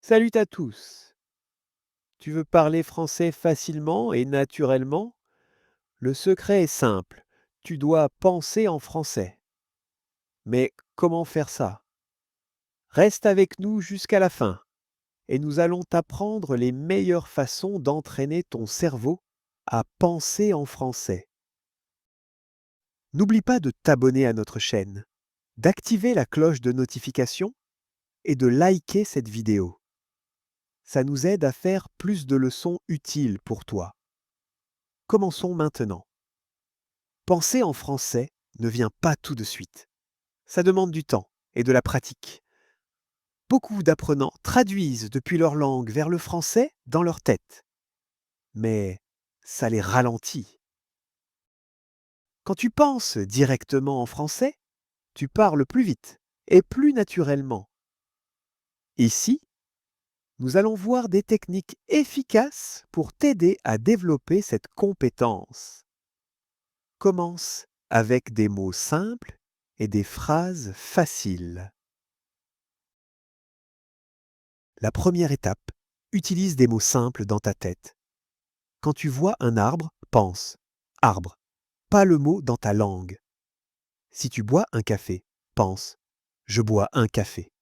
Salut à tous. Tu veux parler français facilement et naturellement? Le secret est simple. Tu dois penser en français. Mais comment faire ça? Reste avec nous jusqu'à la fin et nous allons t'apprendre les meilleures façons d'entraîner ton cerveau à penser en français. N'oublie pas de t'abonner à notre chaîne, d'activer la cloche de notification et de liker cette vidéo. Ça nous aide à faire plus de leçons utiles pour toi. Commençons maintenant. Penser en français ne vient pas tout de suite. Ça demande du temps et de la pratique. Beaucoup d'apprenants traduisent depuis leur langue vers le français dans leur tête. Mais ça les ralentit. Quand tu penses directement en français, tu parles plus vite et plus naturellement. Ici, nous allons voir des techniques efficaces pour t'aider à développer cette compétence. Commence avec des mots simples et des phrases faciles. La première étape, utilise des mots simples dans ta tête. Quand tu vois un arbre, pense arbre, pas le mot dans ta langue. Si tu bois un café, pense je bois un café.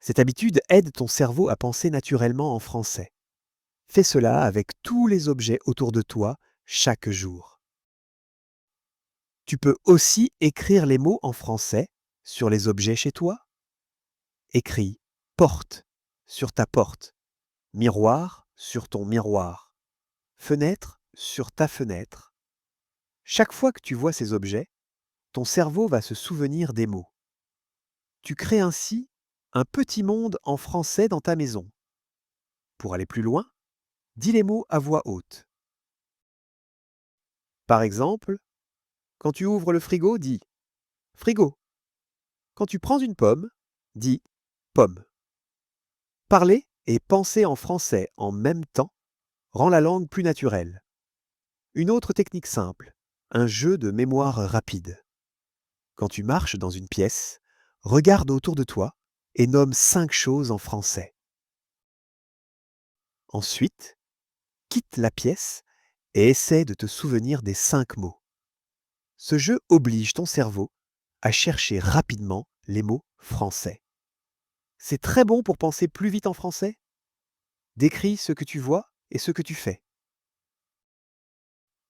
Cette habitude aide ton cerveau à penser naturellement en français. Fais cela avec tous les objets autour de toi chaque jour. Tu peux aussi écrire les mots en français sur les objets chez toi. Écris porte sur ta porte, miroir sur ton miroir, fenêtre sur ta fenêtre. Chaque fois que tu vois ces objets, ton cerveau va se souvenir des mots. Tu crées ainsi un petit monde en français dans ta maison. Pour aller plus loin, dis les mots à voix haute. Par exemple, quand tu ouvres le frigo, dis frigo. Quand tu prends une pomme, dis pomme. Parler et penser en français en même temps rend la langue plus naturelle. Une autre technique simple, un jeu de mémoire rapide. Quand tu marches dans une pièce, regarde autour de toi et nomme 5 choses en français. Ensuite, quitte la pièce et essaie de te souvenir des 5 mots. Ce jeu oblige ton cerveau à chercher rapidement les mots français. C'est très bon pour penser plus vite en français. Décris ce que tu vois et ce que tu fais.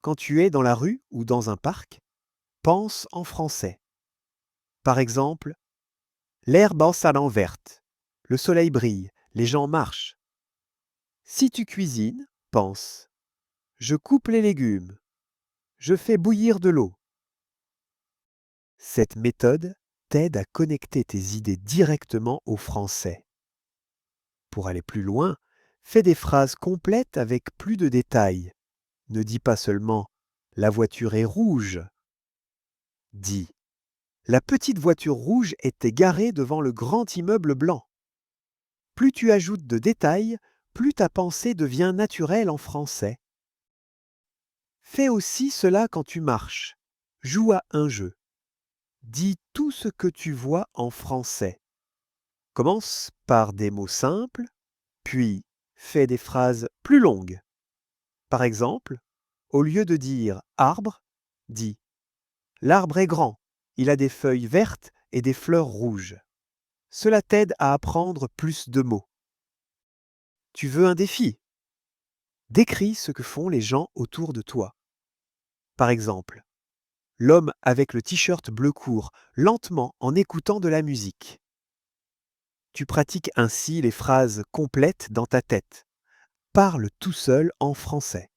Quand tu es dans la rue ou dans un parc, pense en français. Par exemple, l'herbe en salant verte, le soleil brille, les gens marchent. Si tu cuisines, pense je coupe les légumes, je fais bouillir de l'eau. Cette méthode t'aide à connecter tes idées directement au français. Pour aller plus loin, fais des phrases complètes avec plus de détails. Ne dis pas seulement la voiture est rouge. Dis la petite voiture rouge était garée devant le grand immeuble blanc. Plus tu ajoutes de détails, plus ta pensée devient naturelle en français. Fais aussi cela quand tu marches. Joue à un jeu. Dis tout ce que tu vois en français. Commence par des mots simples, puis fais des phrases plus longues. Par exemple, au lieu de dire arbre, dis l'arbre est grand, il a des feuilles vertes et des fleurs rouges. Cela t'aide à apprendre plus de mots. Tu veux un défi? Décris ce que font les gens autour de toi. Par exemple, l'homme avec le t-shirt bleu court lentement en écoutant de la musique. Tu pratiques ainsi les phrases complètes dans ta tête. Parle tout seul en français.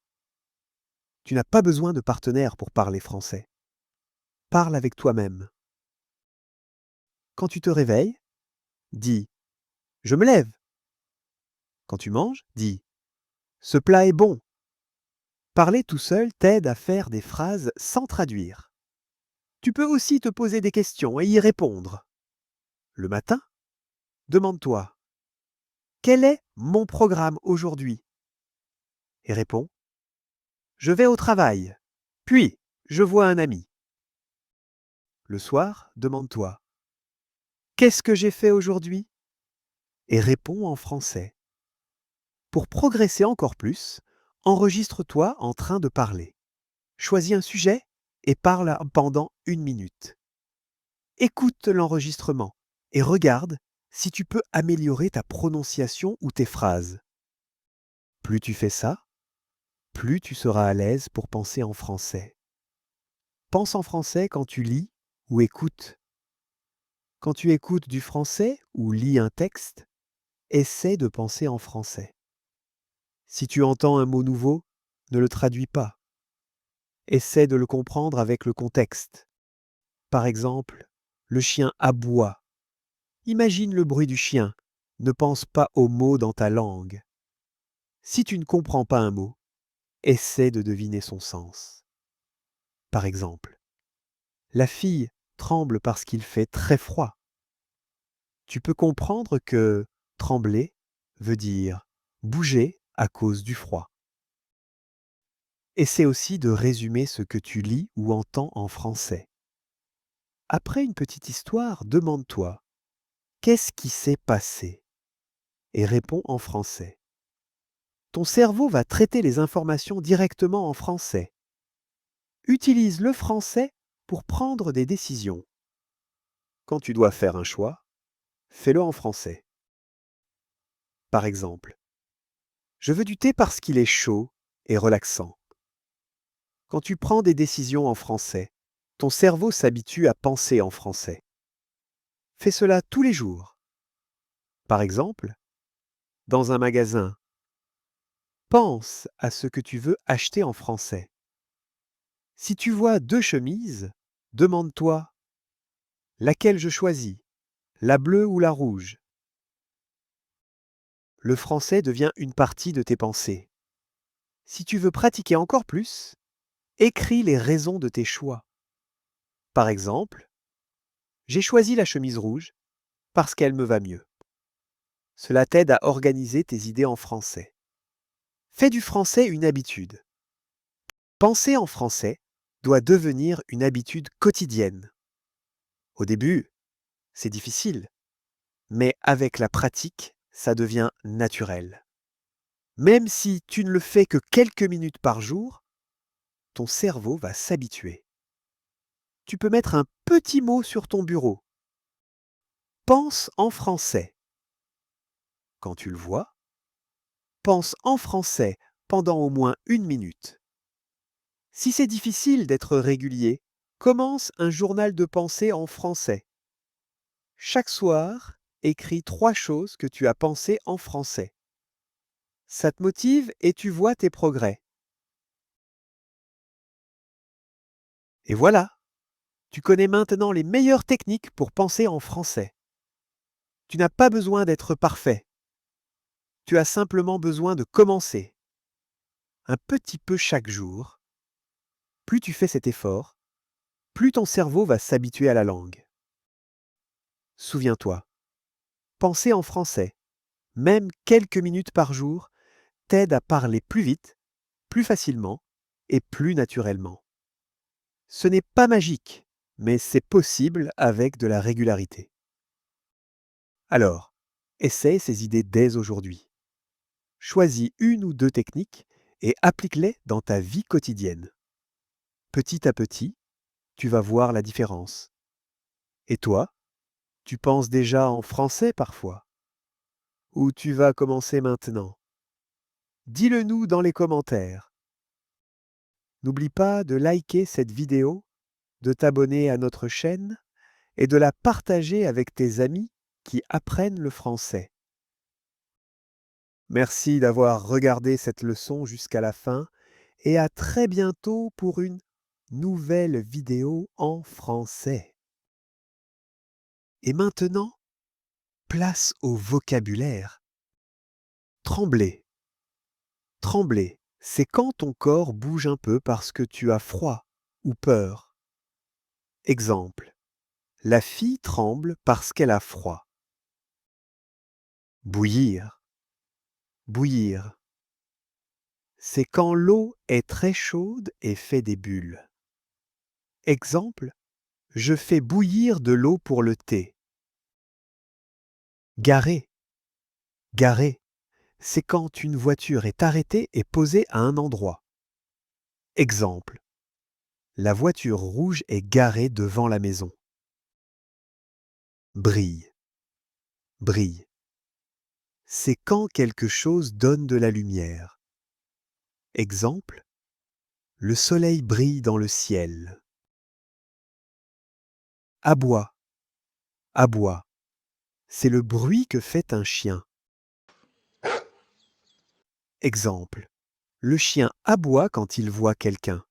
Tu n'as pas besoin de partenaire pour parler français. Parle avec toi-même. Quand tu te réveilles, dis « Je me lève ». Quand tu manges, dis « Ce plat est bon ». Parler tout seul t'aide à faire des phrases sans traduire. Tu peux aussi te poser des questions et y répondre. Le matin, demande-toi « Quel est mon programme aujourd'hui ?» et réponds « Je vais au travail, puis je vois un ami ». Le soir, demande-toi « Qu'est-ce que j'ai fait aujourd'hui ?» et réponds en français. Pour progresser encore plus, enregistre-toi en train de parler. Choisis un sujet et parle pendant 1 minute. Écoute l'enregistrement et regarde si tu peux améliorer ta prononciation ou tes phrases. Plus tu fais ça, plus tu seras à l'aise pour penser en français. Pense en français quand tu lis ou écoutes. Quand tu écoutes du français ou lis un texte, essaie de penser en français. Si tu entends un mot nouveau, ne le traduis pas. Essaie de le comprendre avec le contexte. Par exemple, le chien aboie. Imagine le bruit du chien. Ne pense pas aux mots dans ta langue. Si tu ne comprends pas un mot, essaie de deviner son sens. Par exemple, la fille tremble parce qu'il fait très froid. Tu peux comprendre que trembler veut dire bouger à cause du froid. Essaie aussi de résumer ce que tu lis ou entends en français. Après une petite histoire, demande-toi: qu'est-ce qui s'est passé? Et réponds en français. Ton cerveau va traiter les informations directement en français. Utilise le français pour prendre des décisions. Quand tu dois faire un choix, fais-le en français. Par exemple, je veux du thé parce qu'il est chaud et relaxant. Quand tu prends des décisions en français, ton cerveau s'habitue à penser en français. Fais cela tous les jours. Par exemple, dans un magasin, pense à ce que tu veux acheter en français. Si tu vois 2 chemises, demande-toi: laquelle je choisis, la bleue ou la rouge? Le français devient une partie de tes pensées. Si tu veux pratiquer encore plus, écris les raisons de tes choix. Par exemple, j'ai choisi la chemise rouge parce qu'elle me va mieux. Cela t'aide à organiser tes idées en français. Fais du français une habitude. Penser en français doit devenir une habitude quotidienne. Au début, c'est difficile, mais avec la pratique, ça devient naturel. Même si tu ne le fais que quelques minutes par jour, ton cerveau va s'habituer. Tu peux mettre un petit mot sur ton bureau. Pense en français. Quand tu le vois, pense en français pendant au moins 1 minute. Si c'est difficile d'être régulier, commence un journal de pensée en français. Chaque soir, écris 3 choses que tu as pensées en français. Ça te motive et tu vois tes progrès. Et voilà, tu connais maintenant les meilleures techniques pour penser en français. Tu n'as pas besoin d'être parfait. Tu as simplement besoin de commencer. Un petit peu chaque jour. Plus tu fais cet effort, plus ton cerveau va s'habituer à la langue. Souviens-toi, penser en français, même quelques minutes par jour, t'aide à parler plus vite, plus facilement et plus naturellement. Ce n'est pas magique, mais c'est possible avec de la régularité. Alors, essaie ces idées dès aujourd'hui. Choisis 1 ou 2 techniques et applique-les dans ta vie quotidienne. Petit à petit, tu vas voir la différence. Et toi, tu penses déjà en français parfois? Ou tu vas commencer maintenant? Dis-le nous dans les commentaires. N'oublie pas de liker cette vidéo, de t'abonner à notre chaîne et de la partager avec tes amis qui apprennent le français. Merci d'avoir regardé cette leçon jusqu'à la fin et à très bientôt pour une nouvelle vidéo en français. Et maintenant, place au vocabulaire. Trembler. Trembler, c'est quand ton corps bouge un peu parce que tu as froid ou peur. Exemple. La fille tremble parce qu'elle a froid. Bouillir. Bouillir. C'est quand l'eau est très chaude et fait des bulles. Exemple. Je fais bouillir de l'eau pour le thé. Garer. Garer, c'est quand une voiture est arrêtée et posée à un endroit. Exemple. La voiture rouge est garée devant la maison. Brille. Brille. C'est quand quelque chose donne de la lumière. Exemple. Le soleil brille dans le ciel. Aboie. Aboie. C'est le bruit que fait un chien. Exemple. Le chien aboie quand il voit quelqu'un.